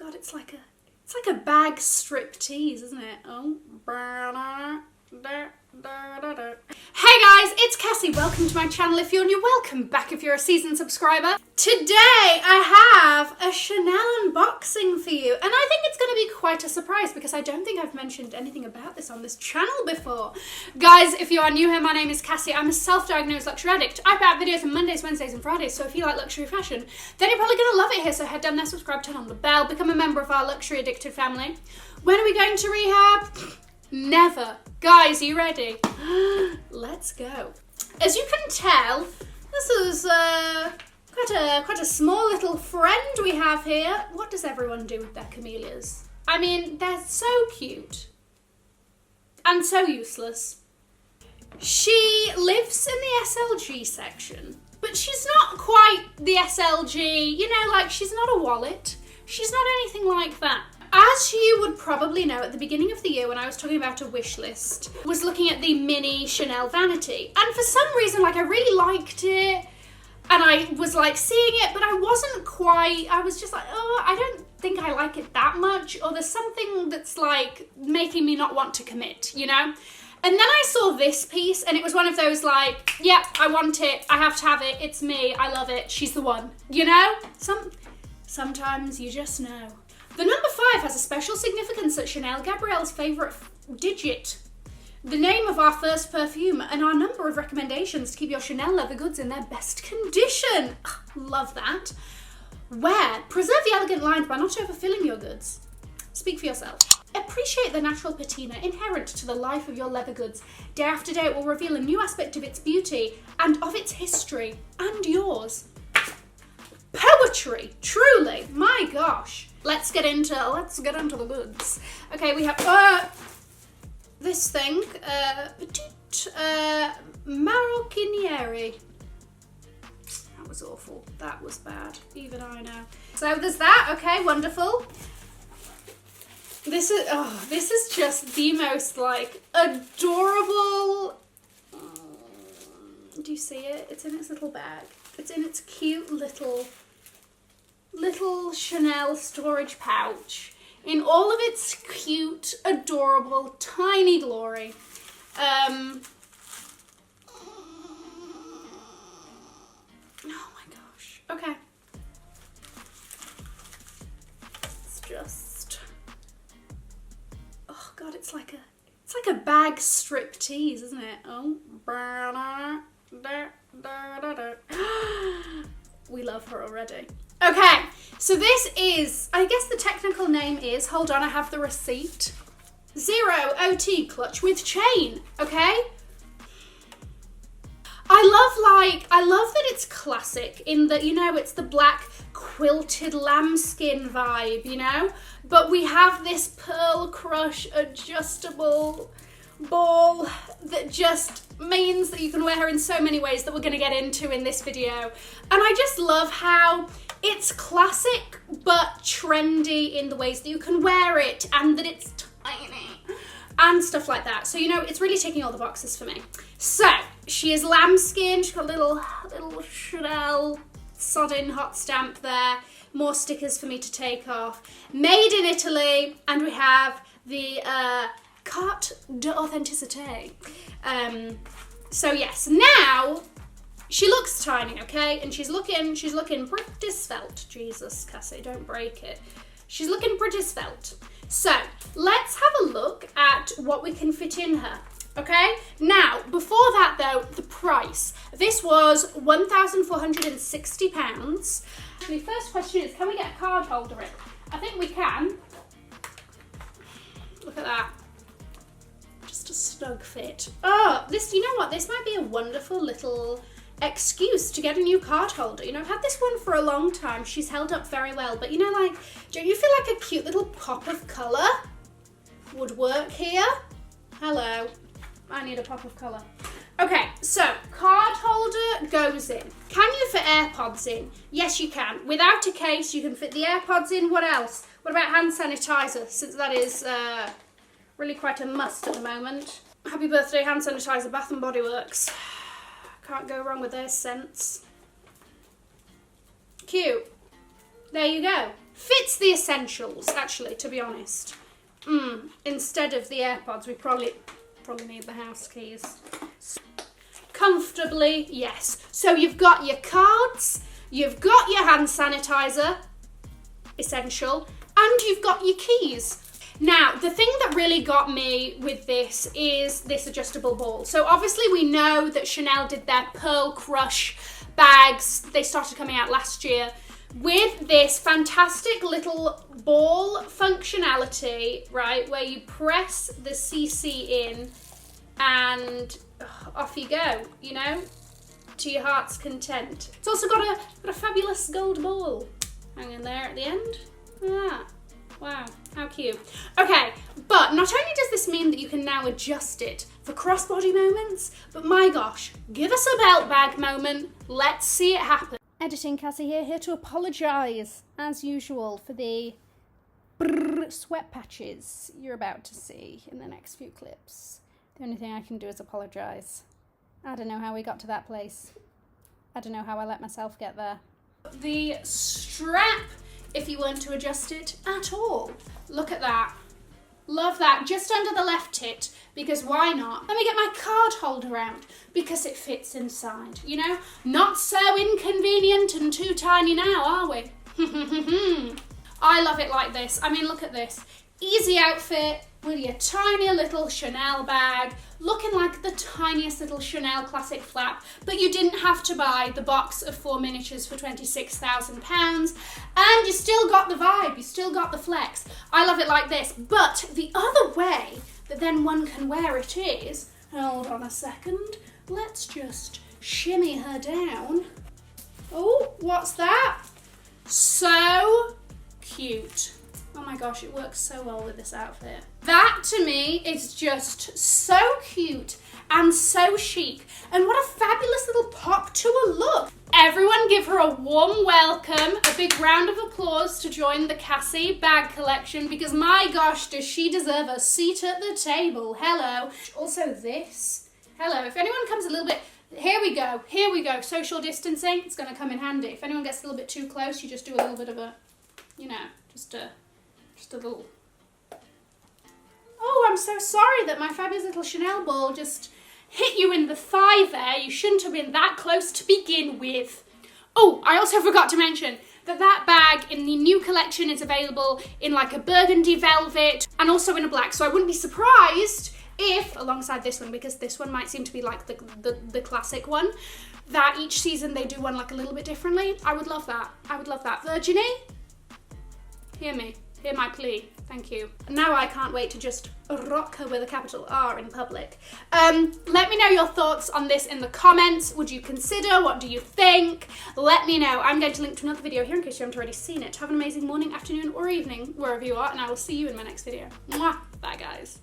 God, it's like a bag strip tease, isn't it? Oh. Hey guys, it's Cassie. Welcome to my channel if you're new. Welcome back if you're a seasoned subscriber. Today I have a Chanel unboxing for you, and I think it's going to be quite a surprise because I don't think I've mentioned anything about this on this channel before. Guys, if you are new here, my name is Cassie. I'm a self-diagnosed luxury addict. I put out videos on Mondays, Wednesdays and Fridays, so if you like luxury fashion, then you're probably going to love it here. So head down there, subscribe, turn on the bell, become a member of our luxury addicted family. When are we going to rehab? Never. Guys, are you ready? Let's go. As you can tell, this is quite a small little friend we have here. What does everyone do with their camellias? I mean, they're so cute and so useless. She lives in the SLG section, but she's not quite the SLG, you know, like she's not a wallet. She's not anything like that. As you would probably know, at the beginning of the year when I was talking about a wish list, I was looking at the mini Chanel vanity, and for some reason, like, I really liked it, and I was like seeing it, but I was just like, oh, I don't think I like it that much, or there's something that's like making me not want to commit, you know? And then I saw this piece, and it was one of those like, yeah, I want it, I have to have it, it's me, I love it, she's the one, you know? Sometimes you just know. The number 5 has a special significance at Chanel, Gabrielle's favourite digit, the name of our first perfume, and our number of recommendations to keep your Chanel leather goods in their best condition. Ugh, love that. Wear. Preserve the elegant lines by not overfilling your goods. Speak for yourself. Appreciate the natural patina inherent to the life of your leather goods. Day after day it will reveal a new aspect of its beauty and of its history, and yours. Poetry, truly, my gosh. Let's get into the goods. Okay, we have this thing, Petite Maroquinieri. That was awful. That was bad. Even I know. So there's that. Okay, wonderful. This is just the most like adorable. Do you see it? It's in its little bag. It's in its cute little Chanel storage pouch in all of its cute, adorable, tiny glory. Oh my gosh. Okay. It's just, oh God, it's like a bag strip tease, isn't it? Oh. We love her already. Okay, so this is, I guess the technical name is, hold on, I have the receipt. Zero OT clutch with chain, okay? I love that it's classic in that, you know, it's the black quilted lambskin vibe, you know? But we have this Pearl Crush adjustable ball that just means that you can wear her in so many ways that we're going to get into in this video. And I just love how it's classic but trendy in the ways that you can wear it and that it's tiny and stuff like that. So, you know, it's really ticking all the boxes for me. So, she is lambskin. She's got a little Chanel sodden hot stamp there. More stickers for me to take off. Made in Italy. And we have the carte d'authenticité. So yes, now she looks tiny, okay? And she's looking pretty svelte. Jesus, Cassie, don't break it. She's looking pretty svelte. So let's have a look at what we can fit in her, okay? Now, before that though, the price. This was £1,460. The first question is, can we get a card holder in? I think we can. Look at that. Just a snug fit. Oh, this, you know what? This might be a wonderful little excuse to get a new card holder. You know, I've had this one for a long time. She's held up very well, but you know, like, don't you feel like a cute little pop of colour would work here? Hello. I need a pop of colour. Okay, so card holder goes in. Can you fit AirPods in? Yes, you can. Without a case, you can fit the AirPods in. What else? What about hand sanitizer, since that is really quite a must at the moment? Happy birthday, hand sanitizer, Bath and Body Works. Can't go wrong with their scents. Cute. There you go. Fits the essentials, actually, to be honest. Instead of the AirPods, we probably need the house keys. Comfortably, yes. So you've got your cards, you've got your hand sanitizer, essential, and you've got your keys. Now, the thing that really got me with this is this adjustable ball. So obviously we know that Chanel did their Pearl Crush bags. They started coming out last year with this fantastic little ball functionality, right, where you press the CC in and off you go, you know, to your heart's content. It's also got a fabulous gold ball hanging there at the end. Wow, how cute. Okay, but not only does this mean that you can now adjust it for crossbody moments, but my gosh, give us a belt bag moment. Let's see it happen. Editing Cassie here to apologise, as usual, for the sweat patches you're about to see in the next few clips. The only thing I can do is apologise. I don't know how we got to that place. I don't know how I let myself get there. The strap, if you weren't to adjust it at all. Look at that. Love that. Just under the left tit, because why not? Let me get my card holder out, because it fits inside, you know? Not so inconvenient and too tiny now, are we? I love it like this. I mean, look at this. Easy outfit with your tiny little Chanel bag, looking like the tiniest little Chanel classic flap, but you didn't have to buy the box of 4 miniatures for £26,000, and you still got the vibe, you still got the flex. I love it like this, but the other way that then one can wear it is, hold on a second, let's just shimmy her down. Oh, what's that? So cute. Oh my gosh, it works so well with this outfit. That to me is just so cute and so chic. And what a fabulous little pop to a look. Everyone give her a warm welcome, a big round of applause to join the Cassie bag collection, because my gosh, does she deserve a seat at the table. Hello. Also this. Hello. If anyone comes a little bit, here we go. Social distancing, it's gonna come in handy. If anyone gets a little bit too close, you just do a little bit of a, you know, just a little. Oh, I'm so sorry that my fabulous little Chanel ball just hit you in the thigh there. You shouldn't have been that close to begin with. Oh, I also forgot to mention that bag in the new collection is available in like a burgundy velvet and also in a black. So I wouldn't be surprised if, alongside this one, because this one might seem to be like the classic one, that each season they do one like a little bit differently. I would love that. I would love that. Virginie, hear me. Hear my plea. Thank you. Now I can't wait to just rock her with a capital R in public. Let me know your thoughts on this in the comments. Would you consider? What do you think? Let me know. I'm going to link to another video here in case you haven't already seen it. Have an amazing morning, afternoon, or evening, wherever you are, and I will see you in my next video. Mwah! Bye, guys.